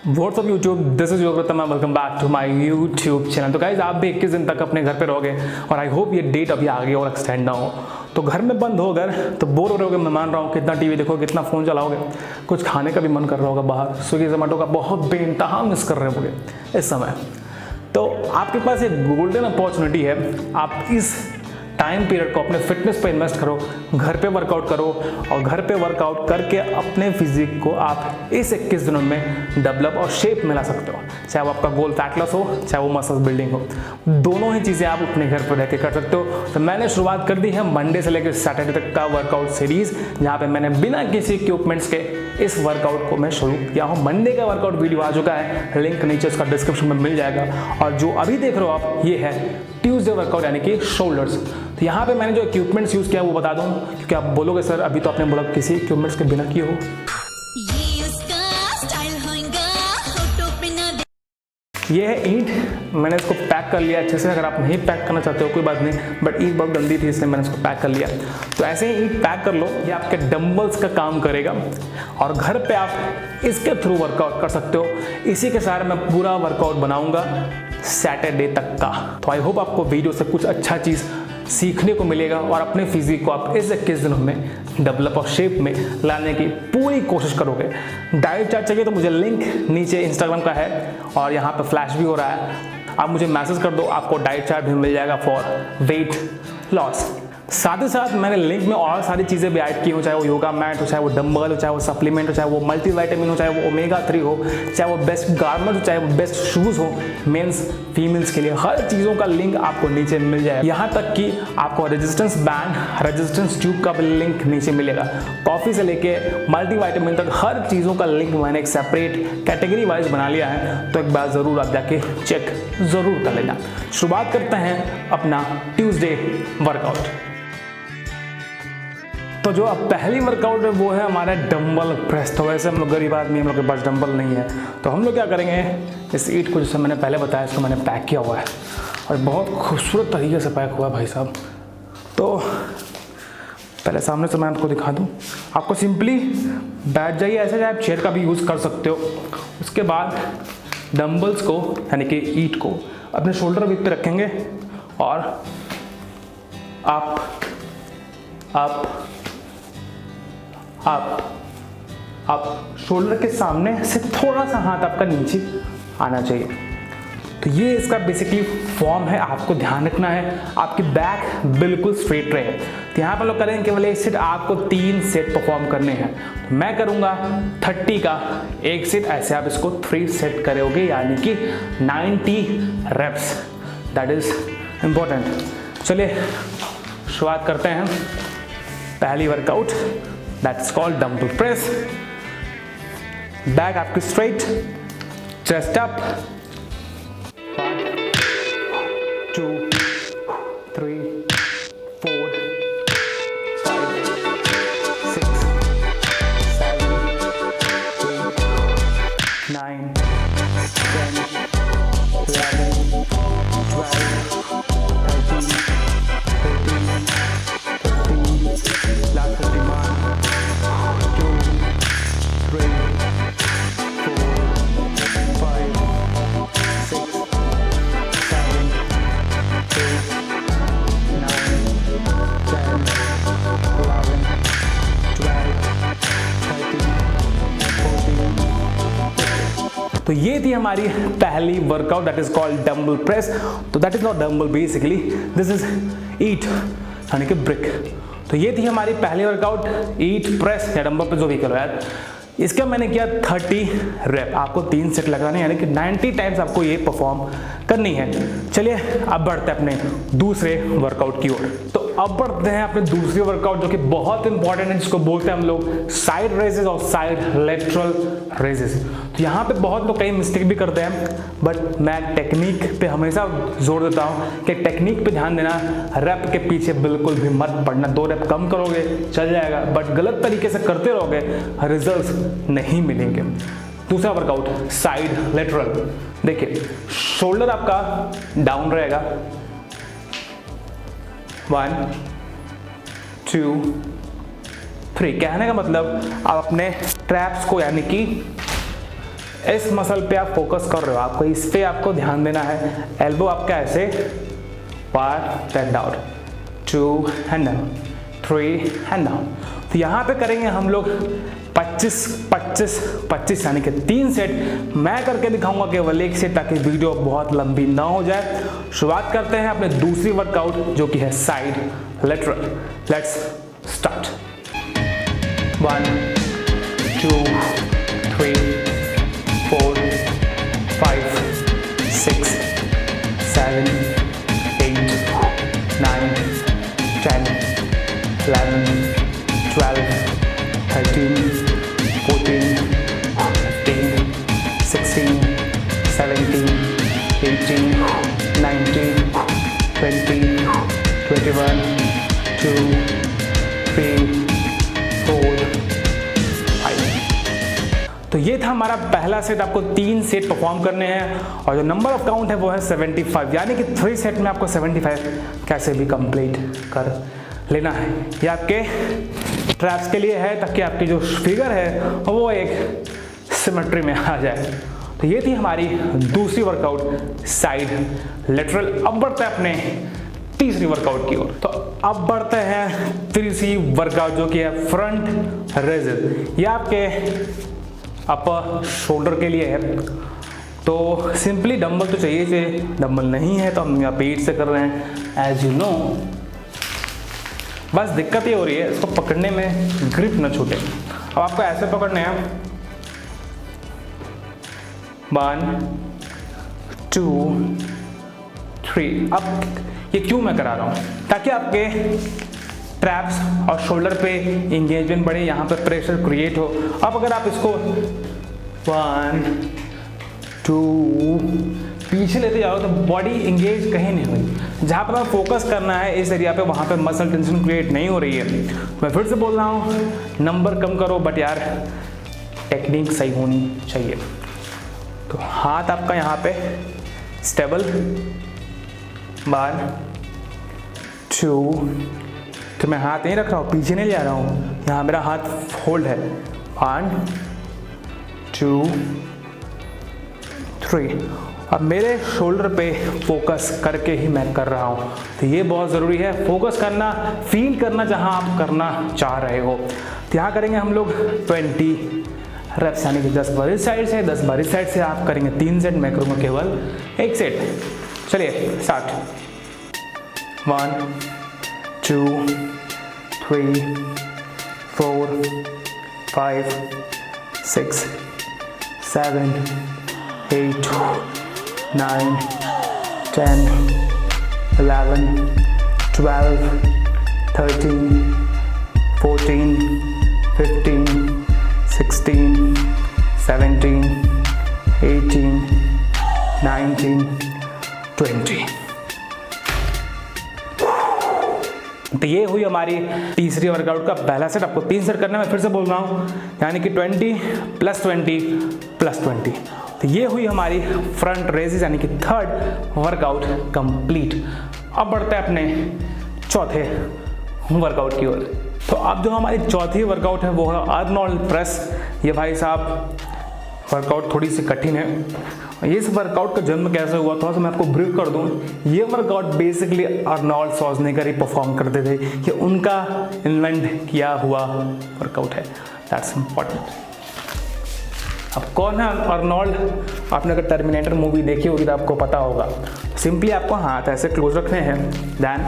WhatsApp YouTube, this is your Pratham, welcome back to my YouTube channel. तो guys आप भी 21 दिन तक अपने घर पे रहोगे और आई होप ये डेट अभी आगे और एक्सटेंड ना हो। तो घर में बंद हो अगर तो बोर हो रहे होगे, मैं मान रहा हूँ। कितना टीवी देखोगे, कितना फ़ोन चलाओगे, कुछ खाने का भी मन कर रहा होगा बाहर। स्विगी जोमेटो का बहुत बेइंतहा मिस कर रहे होगे इस समय। तो आपके पास एक गोल्डन अपॉर्चुनिटी है। आप इस टाइम पीरियड को अपने फिटनेस पे इन्वेस्ट करो, घर पे वर्कआउट करो और घर पे वर्कआउट करके अपने फिजिक को आप इस 21 दिनों में डेवलप और शेप में ला सकते हो। चाहे वो आपका गोल फैट लॉस हो, चाहे वो मसल्स बिल्डिंग हो, दोनों ही चीज़ें आप अपने घर पर रह के कर सकते हो। तो मैंने शुरुआत कर दी है मंडे से लेकर सैटरडे तक का वर्कआउट सीरीज, जहाँ पे मैंने बिना किसी इक्विपमेंट्स के इस वर्कआउट को मैं शुरू किया हूँ। मंडे का वर्कआउट वीडियो आ चुका है, लिंक नीचे उसका डिस्क्रिप्शन में मिल जाएगा। और जो अभी देख रहे हो आप, ये है ट्यूसडे वर्कआउट यानी कि शोल्डर्स। तो यहाँ पे मैंने जो इक्विपमेंट्स यूज़ किया वो बता दूँ, क्योंकि आप बोलोगे सर अभी तो आपने बोला किसी इक्विपमेंट्स के बिना किए हो। ये है ईंट, मैंने इसको पैक कर लिया अच्छे से। अगर आप नहीं पैक करना चाहते हो कोई बात नहीं, बट ईंट बहुत गंदी थी इसलिए मैंने इसको पैक कर लिया। तो ऐसे ही ईंट पैक कर लो, ये आपके डंबल्स का काम करेगा और घर पे आप इसके थ्रू वर्कआउट कर सकते हो। इसी के साथ मैं पूरा वर्कआउट बनाऊंगा सैटरडे तक का। तो आई होप आपको वीडियो से कुछ अच्छा चीज़ सीखने को मिलेगा और अपने फिजिक को आप इस 21 दिनों में डेवलप और शेप में लाने की पूरी कोशिश करोगे। डाइट चार्ट चाहिए तो मुझे लिंक नीचे इंस्टाग्राम का है और यहाँ पे फ्लैश भी हो रहा है। आप मुझे मैसेज कर दो, आपको डाइट चार्ट भी मिल जाएगा फॉर वेट लॉस। साथ ही साथ मैंने लिंक में और सारी चीज़ें भी ऐड की हो, चाहे वो योगा मैट हो, चाहे वो डंबल हो, चाहे वो सप्लीमेंट हो, चाहे वो मल्टीविटामिन हो, चाहे वो ओमेगा 3 हो, चाहे वो बेस्ट गारमेंट हो, चाहे वो बेस्ट शूज़ हो मेंस फीमेल्स के लिए। हर चीज़ों का लिंक आपको नीचे मिल जाएगा। यहाँ तक कि आपको रेजिस्टेंस बैंड, रेजिस्टेंस ट्यूब का भी लिंक नीचे मिलेगा। कॉफ़ी से लेके मल्टीविटामिन तक हर चीज़ों का लिंक मैंने एक सेपरेट कैटेगरी वाइज बना लिया है। तो एक बार ज़रूर आप जाके चेक ज़रूर कर लेना। शुरुआत करते हैं अपना ट्यूसडे वर्कआउट। तो जो अब पहली वर्कआउट है वो है हमारा डंबल प्रेस। तो वैसे हम लोग गरीब आदमी, हम लोग के पास डंबल नहीं है, तो हम लोग क्या करेंगे, इस ईंट को जैसे मैंने पहले बताया, इसको मैंने पैक किया हुआ है और बहुत खूबसूरत तरीके से पैक हुआ है भाई साहब। तो पहले सामने से मैं आपको दिखा दूँ। आपको सिंपली बैठ जाइए ऐसे, चाहे आप चेयर का भी यूज़ कर सकते हो। उसके बाद डंबल्स को यानी कि ईंट को अपने शोल्डर विथ पे रखेंगे और आप शोल्डर के सामने से थोड़ा सा हाथ आपका नीचे आना चाहिए। तो ये इसका बेसिकली फॉर्म है। आपको ध्यान रखना है आपकी बैक बिल्कुल स्ट्रेट रहे। तो यहाँ पर लोग करेंगे केवल एक सेट, आपको 3 सेट परफॉर्म करने हैं। तो मैं करूँगा 30 का एक सेट, ऐसे आप इसको 3 सेट करोगे यानी कि 90 रेप्स। That is important. चलिए शुरुआत करते हैं पहली workout, that's called dumbbell press. Back आपकी स्ट्रेट, चेस्ट अप, 1 2 3 4 5 6 7 8 9 10 11 12 13 14 15 last 51 2 3 4 5 6 7 8 9 10 11 12 13 14। तो ये थी हमारी पहली workout, that is called dumbbell press. तो that is not dumbbell, basically this is ईट यानी कि ब्रिक। तो ये थी हमारी पहली वर्कआउट, ईट प्रेस या डंबल प्रेस, जो भी करो यार। इसका मैंने किया 30 रेप। आपको 3 सेट लगाने यानी कि 90 टाइम्स आपको ये परफॉर्म करनी है। चलिए अब बढ़ते हैं अपने दूसरे वर्कआउट की ओर। तो अब बढ़ते हैं अपने दूसरे वर्कआउट जो कि बहुत इंपॉर्टेंट है, जिसको बोलते हैं हम लोग साइड रेजेस और साइड लेटरल रेजेस। तो यहाँ पे बहुत लोग कई मिस्टेक भी करते हैं, बट मैं टेक्निक पे हमेशा जोर देता हूँ कि टेक्निक पे ध्यान देना। रैप के पीछे बिल्कुल भी मत पड़ना। 2 रैप कम करोगे चल जाएगा, बट गलत तरीके से करते रहोगे रिजल्ट नहीं मिलेंगे। दूसरा वर्कआउट साइड लेटरल। देखिए शोल्डर आपका डाउन रहेगा, 1 2 3। कहने का मतलब आप अपने ट्रैप्स को यानी कि इस मसल पे आप फोकस कर रहे हो, आपको इस पे आपको ध्यान देना है। एल्बो आपका ऐसे, 1 10 down, 2 and down, 3 and down. तो यहाँ पे करेंगे हम लोग 25 25 25 यानी कि 3 सेट। मैं करके दिखाऊंगा केवल 1 सेट, ताकि वीडियो बहुत लंबी ना हो जाए। शुरुआत करते हैं अपने दूसरी वर्कआउट जो कि है साइड लेटरल। Let's start. 1 2 3 4 5 6 7 8 9 10 11 12 13 14 15 16 17 18 19 20 21 2 3 4 5। तो ये था हमारा पहला सेट। आपको 3 सेट परफॉर्म करने हैं और जो नंबर ऑफ काउंट है वो है 75, यानी कि 3 सेट में आपको 75 कैसे भी कंप्लीट कर लेना है। ये आपके ट्रैप्स के लिए है, ताकि आपकी जो फिगर है वो एक सिमेट्री में आ जाए। तो ये थी हमारी दूसरी वर्कआउट साइड लेटरल। अब बढ़ते हैं अपने तीसरी वर्कआउट की ओर। तो अब बढ़ते हैं तीसरी वर्कआउट जो कि है फ्रंट रेजेस। ये आपके अपर शोल्डर के लिए है। तो सिंपली डंबल तो चाहिए, डंबल नहीं है तो हम यहाँ पेट से कर रहे हैं एज यू नो। बस दिक्कत ये हो रही है इसको पकड़ने में, ग्रिप न छूटे। अब आपको ऐसे पकड़ने हैं, 1 2 3। अब ये क्यों मैं करा रहा हूँ, ताकि आपके ट्रैप्स और शोल्डर पे इंगेजमेंट बढ़े, यहाँ पे प्रेशर क्रिएट हो। अब अगर आप इसको 1 2 पीछे लेते जाओ तो बॉडी इंगेज कहीं नहीं हुई। जहाँ पर आप फोकस करना है इस एरिया पे, वहाँ पे मसल टेंशन क्रिएट नहीं हो रही है। मैं फिर से बोल रहा हूँ, नंबर कम करो बट यार टेक्निक सही होनी चाहिए। तो हाथ आपका यहाँ पे स्टेबल, 1 2। तो मैं हाथ नहीं रख रहा हूँ, पीछे नहीं ले आ रहा हूँ, यहाँ मेरा हाथ होल्ड है। 1 2 3। अब मेरे शोल्डर पे फोकस करके ही मैं कर रहा हूँ। तो ये बहुत ज़रूरी है, फोकस करना, फील करना जहाँ आप करना चाह रहे हो। तो यहाँ करेंगे हम लोग 20 रेप्स, यानी कि 10 बार इस साइड से 10 बार इस साइड से। आप करेंगे 3 सेट, मैं करूँगा केवल 1 सेट। चलिए स्टार्ट। 1 2 3 4 5 6 7 8 9 10 11 12 13 14 15 16 17 18 19 20। तो ये हुई हमारी तीसरी वर्कआउट का पहला सेट। आपको 3 सेट करना है, मैं फिर से बोल रहा हूँ, यानी कि 20 + 20 + 20। तो ये हुई हमारी फ्रंट रेजेस यानी कि थर्ड वर्कआउट कंप्लीट। अब बढ़ते हैं अपने चौथे वर्कआउट की ओर। तो अब जो हमारी चौथी वर्कआउट है वो है अर्नोल्ड प्रेस। ये भाई साहब वर्कआउट थोड़ी सी कठिन है। इस वर्कआउट का जन्म कैसे हुआ, थोड़ा सा मैं आपको ब्रीफ कर दूं। ये वर्कआउट बेसिकली अर्नोल्ड श्वार्ज़नेगर ही परफॉर्म करते थे, ये उनका इन्वेंट किया हुआ वर्कआउट है। That's important. अब कौन है अर्नोल्ड? आपने अगर टर्मिनेटर मूवी देखी होगी तो आपको पता होगा। सिंपली आपको हाथ ऐसे क्लोज रखने हैं, देन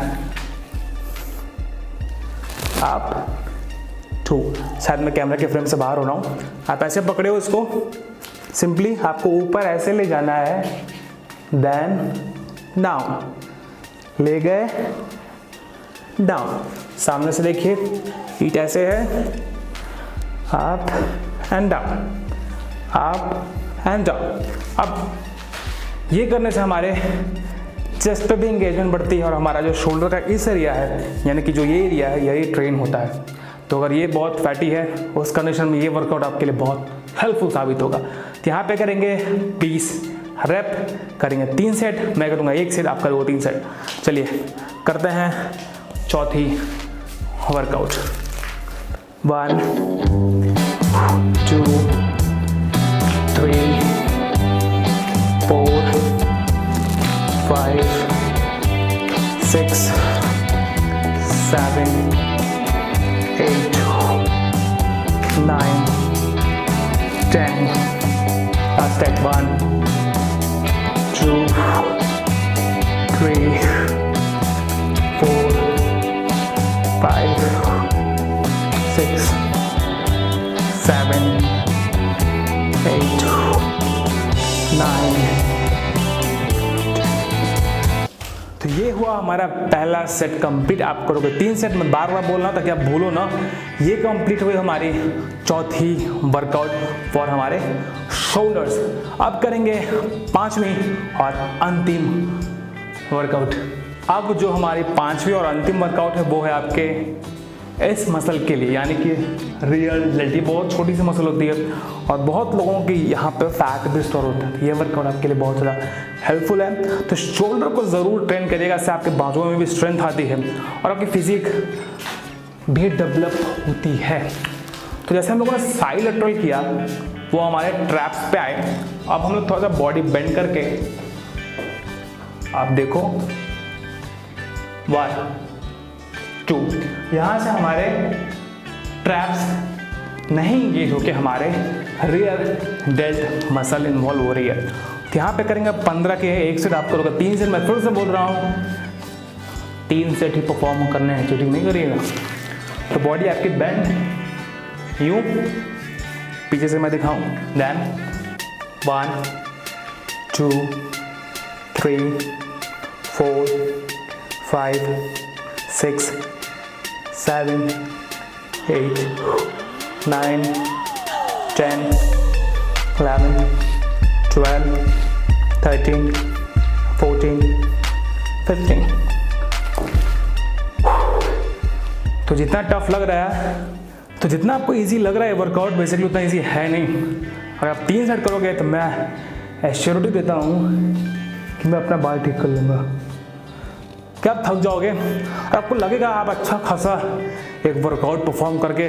आप शायद मैं कैमरा के फ्रेम से बाहर हो रहा हूँ, आप ऐसे पकड़े हो इसको, सिंपली आपको ऊपर ऐसे ले जाना है, देन डाउन, ले गए डाउन। सामने से देखिए ईट ऐसे है, up and down, up and down. अब ये करने से हमारे चेस्ट पे भी इंगेजमेंट बढ़ती है और हमारा जो शोल्डर का इस एरिया है, यानी कि जो ये एरिया है, यही ट्रेन होता है। तो अगर ये बहुत फैटी है उस कंडीशन में ये वर्कआउट आपके लिए बहुत हेल्पफुल साबित होगा। तो यहाँ पे करेंगे 20 रेप, करेंगे 3 सेट, मैं करूँगा 1 सेट, आप करोगे 3 सेट। चलिए करते हैं चौथी वर्कआउट। 1 2 3 Last step 1, 2, 3, 4, 5, 6, 7, 8, 9। तो ये हुआ हमारा पहला सेट कंप्लीट। आप करोगे 3 सेट, में बार बार बोल रहा हूं ताकि आप भूलो ना। ये कंप्लीट हुई हमारी चौथी वर्कआउट फॉर हमारे शोल्डर्स। अब करेंगे 5वीं और अंतिम वर्कआउट। अब जो हमारी 5वीं और अंतिम वर्कआउट है वो है आपके इस मसल के लिए, यानी कि रियर डेल्टी। बहुत छोटी सी मसल होती है और बहुत लोगों की यहाँ पे फैट भी स्टोर होता है। ये वर्कआउट आपके लिए बहुत ज़्यादा हेल्पफुल है। तो शोल्डर को ज़रूर ट्रेन करिएगा, इससे आपके बाजुओं में भी स्ट्रेंथ आती है और आपकी फिजिक भी डेवलप होती है। तो जैसे हम लोगों ने साइड लेटरल किया, वो हमारे ट्रैप्स पे आए। अब हम लोग थोड़ा सा बॉडी बेंड करके, आप देखो 1, 2, यहाँ से हमारे ट्रैप्स नहीं इंगेज होके हमारे रियर डेल्ट मसल इन्वॉल्व हो रही है। तो यहाँ पे करेंगे 15 के 1 सेट। आप करोगे 3 सेट। मैं फिर से बोल रहा हूँ 3 सेट ही परफॉर्म करने हैं, चीटिंग नहीं करिएगा। तो बॉडी आपकी बेंड यूं, पीछे से मैं दिखाऊं, देन 1, 2, 3, 4, 5, 6, 7, 8, 9, 10, 11, 12, 13, 14, 15। तो जितना टफ लग रहा है, तो जितना आपको इजी लग रहा है वर्कआउट, बेसिकली उतना इजी है नहीं। अगर आप 3 सेट करोगे तो मैं एश्योरिटी देता हूँ कि मैं अपना बाल ठीक कर लूँगा। क्या आप थक जाओगे और आपको लगेगा आप अच्छा खासा एक वर्कआउट परफॉर्म करके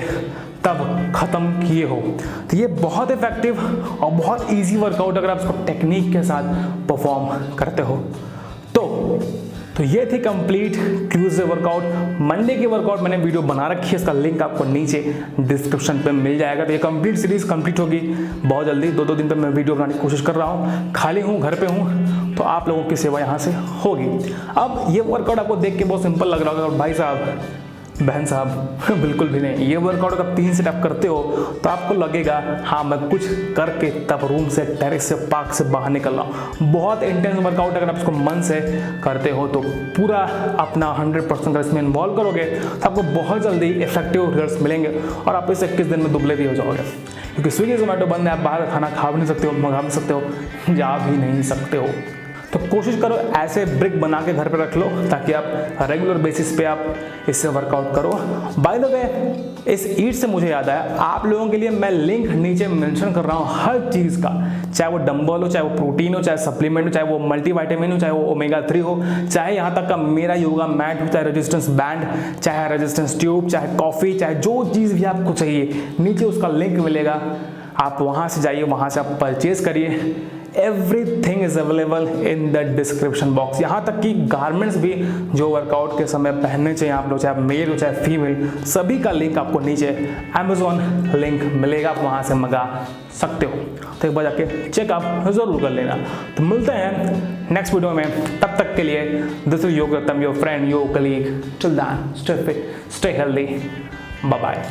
तब ख़त्म किए हो। तो ये बहुत इफेक्टिव और बहुत इजी वर्कआउट अगर आप इसको टेक्निक के साथ परफॉर्म करते हो तो ये थी कंप्लीट ट्यूसडे वर्कआउट। मंडे की वर्कआउट मैंने वीडियो बना रखी है, इसका लिंक आपको नीचे डिस्क्रिप्शन पे मिल जाएगा। तो ये कंप्लीट सीरीज कंप्लीट होगी बहुत जल्दी। 2-2 दिन पे मैं वीडियो बनाने की कोशिश कर रहा हूँ। खाली हूँ, घर पे हूँ, तो आप लोगों की सेवा यहाँ से होगी। अब ये वर्कआउट आपको देख के बहुत सिंपल लग रहा होगा, भाई साहब, बहन साहब, बिल्कुल भी नहीं। ये वर्कआउट अगर 3 सेट आप करते हो तो आपको लगेगा हाँ मैं कुछ करके तब रूम से, टेरेस से, पार्क से बाहर निकल रहा हूँ। बहुत इंटेंस वर्कआउट अगर आप इसको मन से करते हो तो पूरा अपना 100% अगर इसमें इन्वॉल्व करोगे तो आपको बहुत जल्दी इफेक्टिव रिजल्ट्स मिलेंगे और आप इस 21 दिन में दुबले भी हो जाओगे। क्योंकि स्विगी जोमेटो बंद है, आप बाहर खाना खा भी नहीं सकते हो, मंगा भी सकते हो, जा भी नहीं सकते हो। तो कोशिश करो ऐसे ब्रिक बना के घर पे रख लो ताकि आप रेगुलर बेसिस पे आप इससे वर्कआउट करो। बाय द वे, इस ईट से मुझे याद आया, आप लोगों के लिए मैं लिंक नीचे मेंशन कर रहा हूँ हर चीज़ का, चाहे वो डंबल हो, चाहे वो प्रोटीन हो, चाहे सप्लीमेंट हो, चाहे वो मल्टीविटामिन हो, चाहे वो ओमेगा 3 हो, चाहे यहाँ तक का मेरा योगा मैट हो, चाहे रेजिस्टेंस बैंड, चाहे रेजिस्टेंस ट्यूब, चाहे कॉफ़ी, चाहे जो चीज़ भी आपको चाहिए, नीचे उसका लिंक मिलेगा। आप वहाँ से जाइए, वहाँ से आप परचेज करिए। Everything is available in the description box. यहाँ तक कि गारमेंट्स भी जो वर्कआउट के समय पहनने चाहिए आप लोग, चाहे मेल हो चाहे फीमेल, सभी का लिंक आपको नीचे अमेजोन लिंक मिलेगा, आप वहाँ से मंगा सकते हो। तो एक बार जाके चेकअप जरूर कर लेना। तो मिलते हैं नेक्स्ट वीडियो में, तब तक के लिए this is Yogaratnam, your friend, your colleague. Till then stay fit, stay healthy, bye bye.